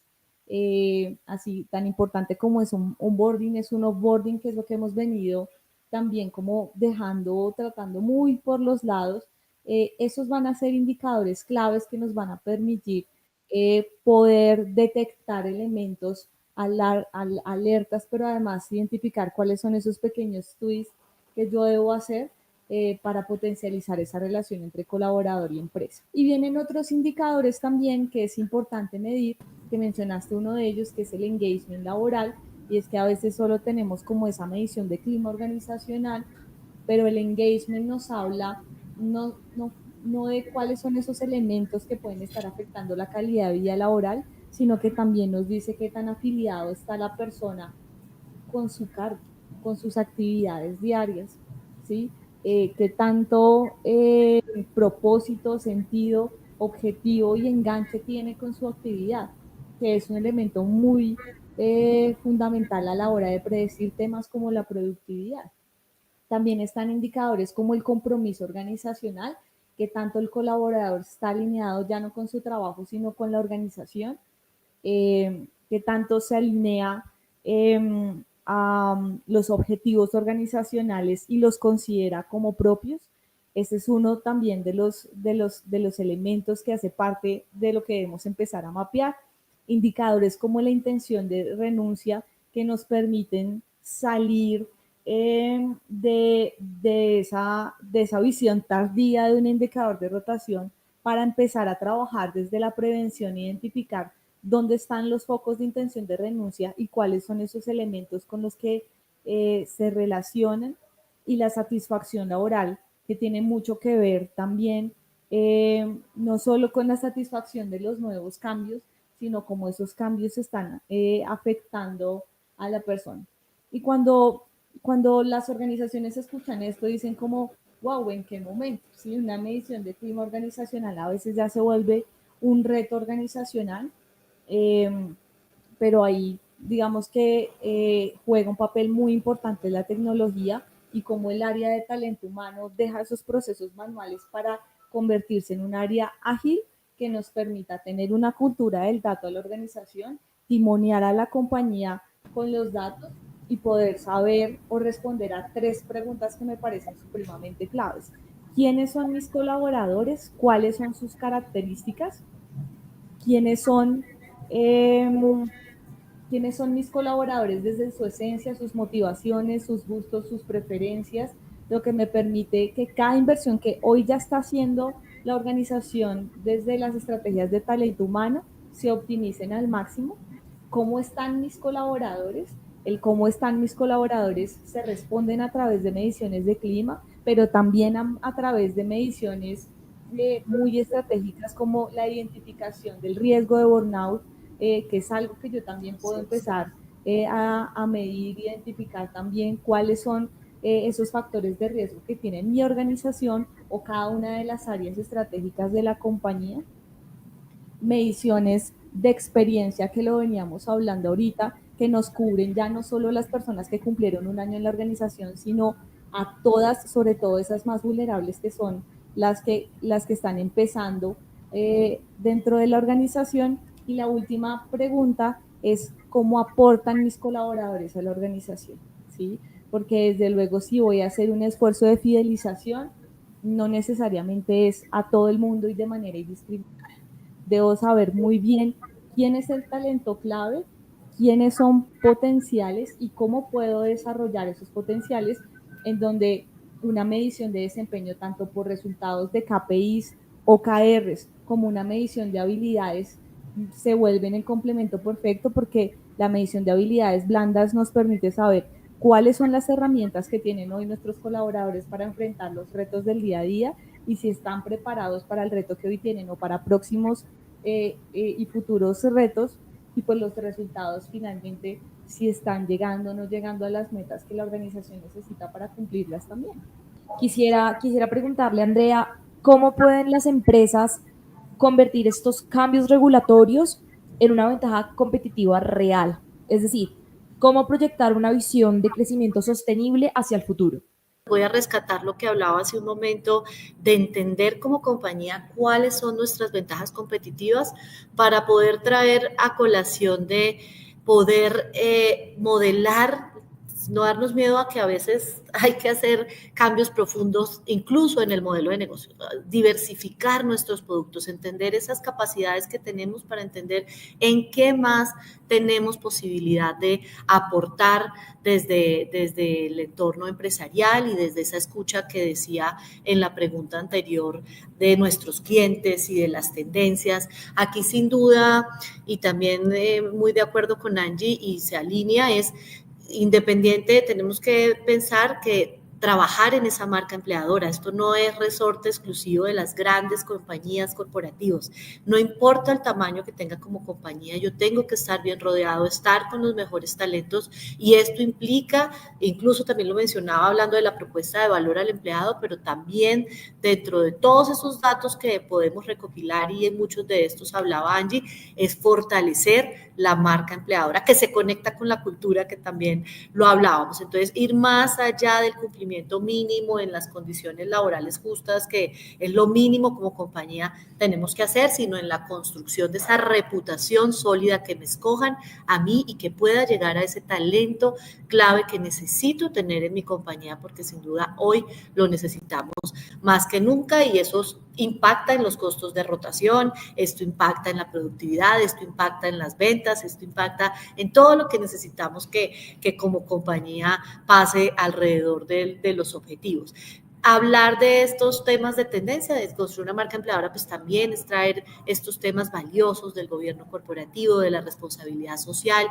Así tan importante como es un onboarding, es un offboarding, que es lo que hemos venido también como dejando, tratando muy por los lados. Esos van a ser indicadores claves que nos van a permitir poder detectar elementos alertas, pero además identificar cuáles son esos pequeños tweaks que yo debo hacer para potencializar esa relación entre colaborador y empresa. Y vienen otros indicadores también que es importante medir, que mencionaste uno de ellos, que es el engagement laboral, y es que a veces solo tenemos como esa medición de clima organizacional, pero el engagement nos habla no de cuáles son esos elementos que pueden estar afectando la calidad de vida laboral, sino que también nos dice qué tan afiliado está la persona con su cargo, con sus actividades diarias, ¿sí? Qué tanto propósito, sentido, objetivo y enganche tiene con su actividad, que es un elemento muy fundamental a la hora de predecir temas como la productividad. También están indicadores como el compromiso organizacional, que tanto el colaborador está alineado ya no con su trabajo, sino con la organización, que tanto se alinea a los objetivos organizacionales y los considera como propios. Ese es uno también de los elementos que hace parte de lo que debemos empezar a mapear. Indicadores como la intención de renuncia que nos permiten salir de esa visión tardía de un indicador de rotación para empezar a trabajar desde la prevención e identificar dónde están los focos de intención de renuncia y cuáles son esos elementos con los que se relacionan, y la satisfacción laboral, que tiene mucho que ver también no solo con la satisfacción de los nuevos cambios, sino cómo esos cambios están afectando a la persona. Y cuando las organizaciones escuchan esto, dicen como, wow, ¿en qué momento? ¿Sí? Una medición de clima organizacional a veces ya se vuelve un reto organizacional, eh, pero ahí digamos que juega un papel muy importante la tecnología y cómo el área de talento humano deja esos procesos manuales para convertirse en un área ágil que nos permita tener una cultura del dato a la organización, timonear a la compañía con los datos y poder saber o responder a 3 preguntas que me parecen supremamente claves. ¿Quiénes son mis colaboradores? ¿Cuáles son sus características? ¿Quiénes son eh, quiénes son mis colaboradores desde su esencia, sus motivaciones, sus gustos, sus preferencias, lo que me permite que cada inversión que hoy ya está haciendo la organización desde las estrategias de talento humano se optimicen al máximo. ¿Cómo están mis colaboradores? El cómo están mis colaboradores se responden a través de mediciones de clima, pero también a través de mediciones muy estratégicas como la identificación del riesgo de burnout, que es algo que yo también puedo empezar a medir, identificar también cuáles son esos factores de riesgo que tiene mi organización o cada una de las áreas estratégicas de la compañía. Mediciones de experiencia que lo veníamos hablando ahorita, que nos cubren ya no solo las personas que cumplieron un año en la organización, sino a todas, sobre todo esas más vulnerables que son las que están empezando dentro de la organización. Y la última pregunta es cómo aportan mis colaboradores a la organización, ¿sí? Porque desde luego si voy a hacer un esfuerzo de fidelización, no necesariamente es a todo el mundo y de manera indiscriminada. Debo saber muy bien quién es el talento clave, quiénes son potenciales y cómo puedo desarrollar esos potenciales, en donde una medición de desempeño tanto por resultados de KPIs o KRs como una medición de habilidades se vuelven en complemento perfecto, porque la medición de habilidades blandas nos permite saber cuáles son las herramientas que tienen hoy nuestros colaboradores para enfrentar los retos del día a día y si están preparados para el reto que hoy tienen o para próximos y futuros retos, y pues los resultados finalmente si están llegando o no llegando a las metas que la organización necesita para cumplirlas también. Quisiera preguntarle, Andrea, ¿cómo pueden las empresas convertir estos cambios regulatorios en una ventaja competitiva real? Es decir, ¿cómo proyectar una visión de crecimiento sostenible hacia el futuro? Voy a rescatar lo que hablaba hace un momento de entender como compañía cuáles son nuestras ventajas competitivas para poder traer a colación de poder modelar, no darnos miedo a que a veces hay que hacer cambios profundos, incluso en el modelo de negocio, diversificar nuestros productos, entender esas capacidades que tenemos para entender en qué más tenemos posibilidad de aportar desde el entorno empresarial y desde esa escucha que decía en la pregunta anterior de nuestros clientes y de las tendencias. Aquí sin duda, y también muy de acuerdo con Angie y se alinea, es independiente, tenemos que pensar que trabajar en esa marca empleadora. Esto no es resorte exclusivo de las grandes compañías corporativas. No importa el tamaño que tenga como compañía, yo tengo que estar bien rodeado, estar con los mejores talentos y esto implica, incluso también lo mencionaba hablando de la propuesta de valor al empleado, pero también dentro de todos esos datos que podemos recopilar y en muchos de estos hablaba Angie, es fortalecer la marca empleadora que se conecta con la cultura que también lo hablábamos. Entonces, ir más allá del cumplimiento mínimo en las condiciones laborales justas, que es lo mínimo como compañía tenemos que hacer, sino en la construcción de esa reputación sólida, que me escojan a mí y que pueda llegar a ese talento clave que necesito tener en mi compañía, porque sin duda hoy lo necesitamos más que nunca y eso impacta en los costos de rotación, esto impacta en la productividad, esto impacta en las ventas, esto impacta en todo lo que necesitamos que como compañía pase alrededor de los objetivos. hablar de estos temas de tendencia, de construir una marca empleadora, pues también es traer estos temas valiosos del gobierno corporativo, de la responsabilidad social.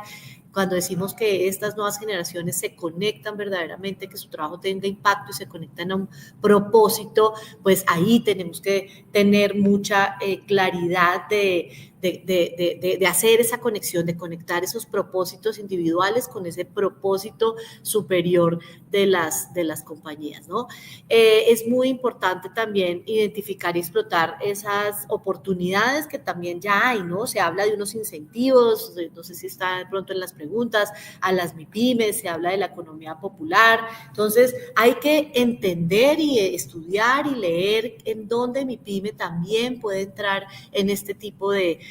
Cuando decimos que estas nuevas generaciones se conectan verdaderamente, que su trabajo tenga impacto y se conectan a un propósito, pues ahí tenemos que tener mucha claridad de hacer esa conexión, de conectar esos propósitos individuales con ese propósito superior de las compañías, ¿no? Es muy importante también identificar y explotar esas oportunidades que también ya hay, ¿no? Se habla de unos incentivos, no sé si está de pronto en las preguntas, a las MIPYMES, se habla de la economía popular. Entonces, hay que entender y estudiar y leer en dónde MIPYME también puede entrar en este tipo de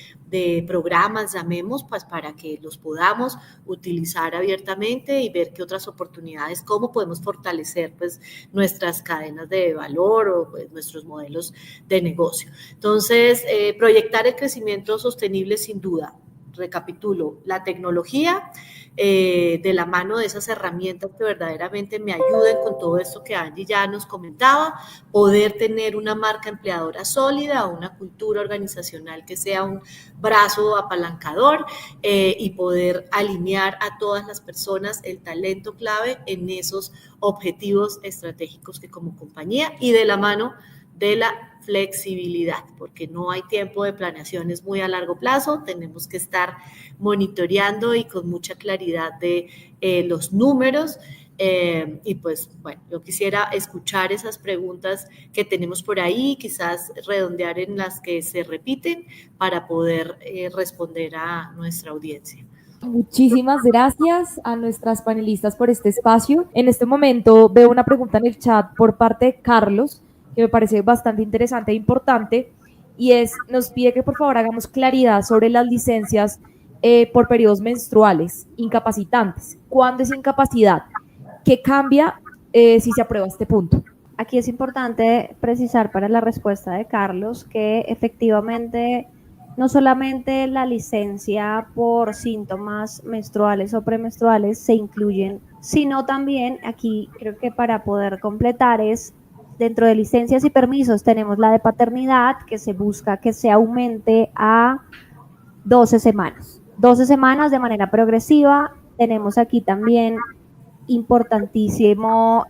programas, llamemos, pues para que los podamos utilizar abiertamente y ver qué otras oportunidades, cómo podemos fortalecer pues nuestras cadenas de valor o pues, nuestros modelos de negocio. Entonces, proyectar el crecimiento sostenible sin duda. Recapitulo, la tecnología de la mano de esas herramientas que verdaderamente me ayuden con todo esto que Angie ya nos comentaba, poder tener una marca empleadora sólida, una cultura organizacional que sea un brazo apalancador y poder alinear a todas las personas el talento clave en esos objetivos estratégicos que como compañía y de la mano de la flexibilidad, porque no hay tiempo de planeaciones muy a largo plazo, tenemos que estar monitoreando y con mucha claridad de los números. Y pues bueno, yo quisiera escuchar esas preguntas que tenemos por ahí, quizás redondear en las que se repiten para poder responder a nuestra audiencia. Muchísimas gracias a nuestras panelistas por este espacio. En este momento veo una pregunta en el chat por parte de Carlos, que me parece bastante interesante e importante, y nos pide que por favor hagamos claridad sobre las licencias por periodos menstruales incapacitantes. ¿Cuándo es incapacidad? ¿Qué cambia si se aprueba este punto? Aquí es importante precisar para la respuesta de Carlos que efectivamente no solamente la licencia por síntomas menstruales o premenstruales se incluyen, sino también aquí creo que para poder completar es dentro de licencias y permisos tenemos la de paternidad que se busca que se aumente a 12 semanas. 12 semanas de manera progresiva. Tenemos aquí también importantísimo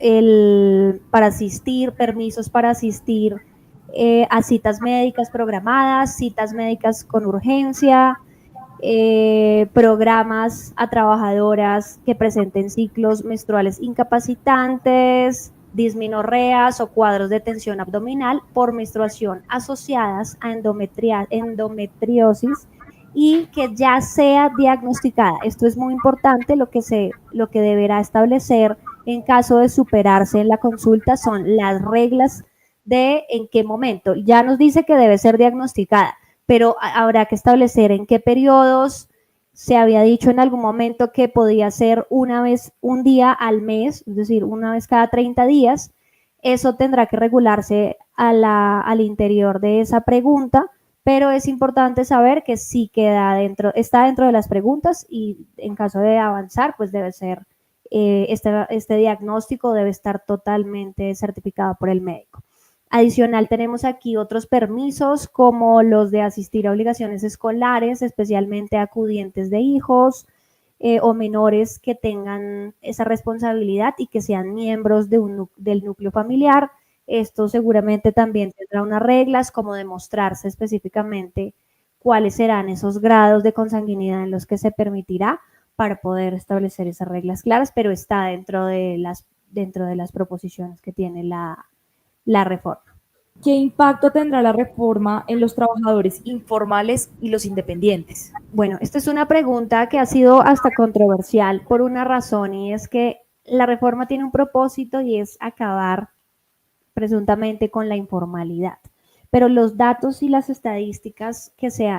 permisos para asistir a citas médicas programadas, citas médicas con urgencia, programas a trabajadoras que presenten ciclos menstruales incapacitantes, dismenorreas o cuadros de tensión abdominal por menstruación asociadas a endometriosis y que ya sea diagnosticada. Esto es muy importante, lo que deberá establecer en caso de superarse en la consulta son las reglas de en qué momento. Ya nos dice que debe ser diagnosticada, pero habrá que establecer en qué periodos. Se había dicho en algún momento que podía ser un día al mes, es decir, una vez cada 30 días. Eso tendrá que regularse al interior de esa pregunta, pero es importante saber que sí está dentro de las preguntas y en caso de avanzar, pues debe ser, este diagnóstico debe estar totalmente certificado por el médico. Adicional, tenemos aquí otros permisos como los de asistir a obligaciones escolares, especialmente acudientes de hijos o menores que tengan esa responsabilidad y que sean miembros del núcleo familiar. Esto seguramente también tendrá unas reglas como demostrarse específicamente cuáles serán esos grados de consanguinidad en los que se permitirá para poder establecer esas reglas claras, pero está dentro de las proposiciones que tiene la reforma. ¿Qué impacto tendrá la reforma en los trabajadores informales y los independientes? Bueno, esta es una pregunta que ha sido hasta controversial por una razón, y es que la reforma tiene un propósito y es acabar presuntamente con la informalidad. Pero los datos y las estadísticas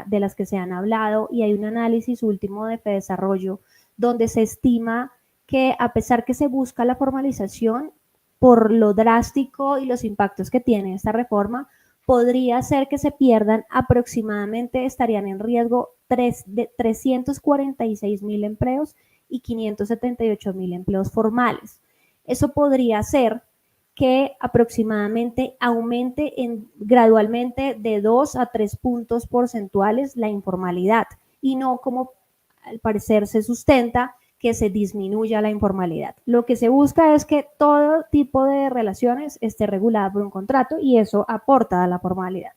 de las que se han hablado, y hay un análisis último de FEDesarrollo donde se estima que a pesar que se busca la formalización, por lo drástico y los impactos que tiene esta reforma, podría ser que se pierdan aproximadamente, estarían en riesgo 346,000 empleos y 578,000 empleos formales. Eso podría ser que aproximadamente aumente gradualmente de 2 a 3 puntos porcentuales la informalidad y no como al parecer se sustenta que se disminuya la informalidad. Lo que se busca es que todo tipo de relaciones esté regulada por un contrato y eso aporta a la formalidad.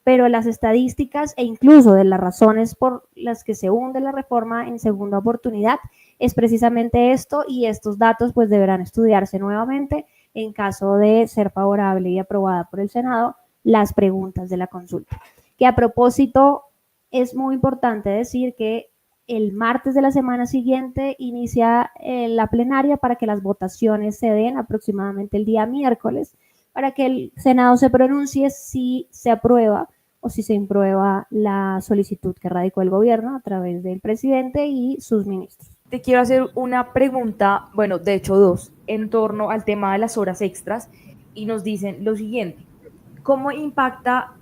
Pero las estadísticas e incluso de las razones por las que se hunde la reforma en segunda oportunidad es precisamente esto, y estos datos pues deberán estudiarse nuevamente en caso de ser favorable y aprobada por el Senado las preguntas de la consulta. Que a propósito es muy importante decir que el martes de la semana siguiente inicia la plenaria para que las votaciones se den aproximadamente el día miércoles, para que el Senado se pronuncie si se aprueba o si se imprueba la solicitud que radicó el gobierno a través del presidente y sus ministros. Te quiero hacer una pregunta, bueno, de hecho dos, en torno al tema de las horas extras, y nos dicen lo siguiente: ¿cómo impacta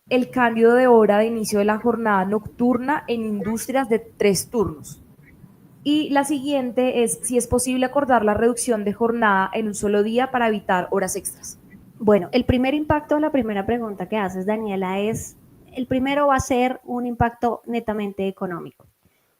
el cambio de hora de inicio de la jornada nocturna en industrias de 3 turnos? Y la siguiente es si es posible acordar la reducción de jornada en un solo día para evitar horas extras. Bueno, el primer impacto de la primera pregunta que haces, Daniela, el primero va a ser un impacto netamente económico.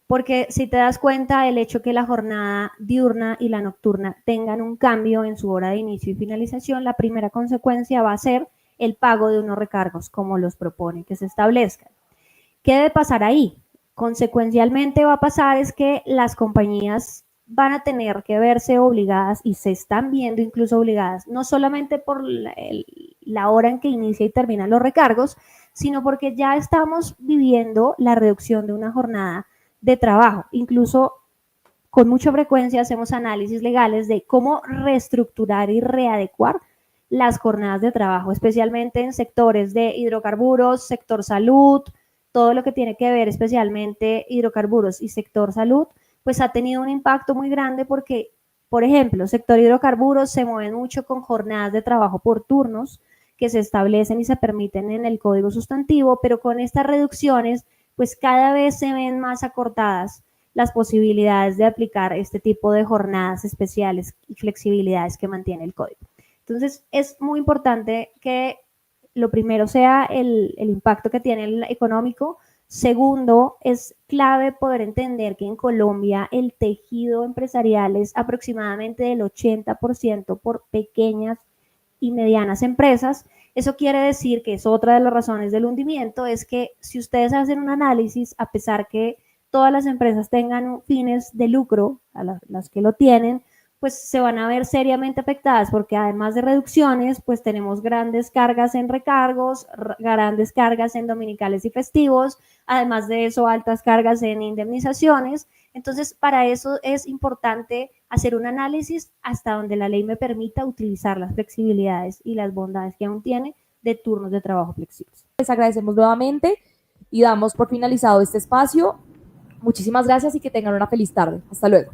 Porque si te das cuenta, el hecho que la jornada diurna y la nocturna tengan un cambio en su hora de inicio y finalización, la primera consecuencia va a ser el pago de unos recargos, como los propone que se establezcan. ¿Qué debe pasar ahí? Consecuencialmente va a pasar es que las compañías van a tener que verse obligadas, y se están viendo incluso obligadas, no solamente por la hora en que inicia y terminan los recargos, sino porque ya estamos viviendo la reducción de una jornada de trabajo. Incluso con mucha frecuencia hacemos análisis legales de cómo reestructurar y readecuar las jornadas de trabajo, especialmente en sectores de hidrocarburos, sector salud, todo lo que tiene que ver especialmente hidrocarburos y sector salud, pues ha tenido un impacto muy grande porque, por ejemplo, sector hidrocarburos se mueven mucho con jornadas de trabajo por turnos que se establecen y se permiten en el Código Sustantivo, pero con estas reducciones pues cada vez se ven más acortadas las posibilidades de aplicar este tipo de jornadas especiales y flexibilidades que mantiene el código. Entonces, es muy importante que lo primero sea el impacto que tiene el económico. Segundo, es clave poder entender que en Colombia el tejido empresarial es aproximadamente del 80% por pequeñas y medianas empresas. Eso quiere decir que es otra de las razones del hundimiento, es que si ustedes hacen un análisis, a pesar que todas las empresas tengan fines de lucro, a las que lo tienen, pues se van a ver seriamente afectadas, porque además de reducciones, pues tenemos grandes cargas en recargos, grandes cargas en dominicales y festivos, además de eso altas cargas en indemnizaciones. Entonces, para eso es importante hacer un análisis hasta donde la ley me permita utilizar las flexibilidades y las bondades que aún tiene de turnos de trabajo flexibles. Les agradecemos nuevamente y damos por finalizado este espacio. Muchísimas gracias y que tengan una feliz tarde. Hasta luego.